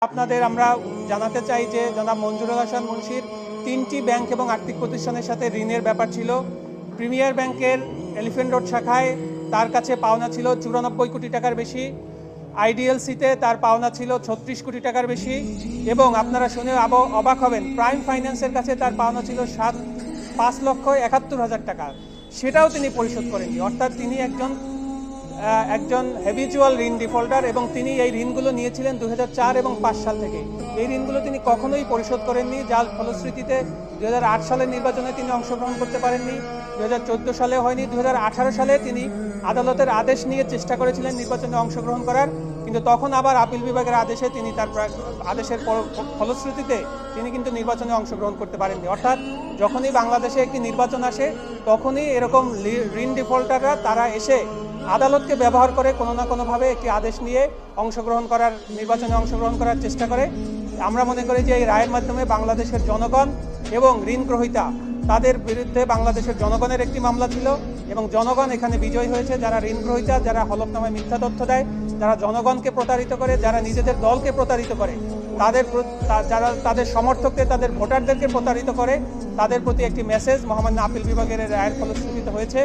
আপনাদের আমরা জানাতে চাই যে জনাব মঞ্জুরুল হাসান মুন্সির 3টি ব্যাংক এবং আর্থিক প্রতিষ্ঠানের সাথে ঋণের ব্যাপার ছিল। প্রিমিয়ার ব্যাংকের এলিফ্যান্ট রোড শাখায় তার কাছে পাওনা ছিল 94 কোটি টাকার বেশি, আইডিএলসিতে তার পাওনা ছিল 36 কোটি টাকার বেশি এবং আপনারা শুনে অবাক হবেন প্রাইম ফাইন্যান্সের কাছে তার পাওনা ছিল 5,71,000 টাকা, সেটাও তিনি পরিশোধ করেননি। অর্থাৎ তিনি একজন হ্যাবিচুয়াল ঋণ ডিফল্টার এবং তিনি এই ঋণগুলো নিয়েছিলেন 2004 এবং 5 সাল থেকে। এই ঋণগুলো তিনি কখনোই পরিশোধ করেননি, যার ফলশ্রুতিতে 2008 সালের নির্বাচনে তিনি অংশগ্রহণ করতে পারেননি, 2014 সালে হয়নি, 2018 সালে তিনি আদালতের আদেশ নিয়ে চেষ্টা করেছিলেন নির্বাচনে অংশগ্রহণ করার, কিন্তু তখন আবার আপিল বিভাগের আদেশে তিনি তার আদেশের ফলশ্রুতিতে তিনি কিন্তু নির্বাচনে অংশগ্রহণ করতে পারেননি। অর্থাৎ যখনই বাংলাদেশে একটি নির্বাচন আসে তখনই এরকম ঋণ ডিফল্টাররা তারা এসে আদালতকে ব্যবহার করে কোনো না কোনোভাবে একটি আদেশ নিয়ে নির্বাচনে অংশগ্রহণ করার চেষ্টা করে। আমরা মনে করি যে এই রায়ের মাধ্যমে বাংলাদেশের জনগণ এবং ঋণ গ্রহীতা তাদের বিরুদ্ধে বাংলাদেশের জনগণের একটি মামলা ছিল এবং জনগণ এখানে বিজয় হয়েছে। যারা ঋণ গ্রহীতা, যারা হলফনামায় মিথ্যা তথ্য দেয়, যারা জনগণকে প্রতারিত করে, যারা নিজেদের দলকে প্রতারিত করে, যারা তাদের সমর্থকদের, তাদের ভোটারদেরকে প্রতারিত করে, তাদের প্রতি একটি মেসেজ মহামান্য আপিল বিভাগের রায়ের ফলশ্রুতিতে হয়েছে।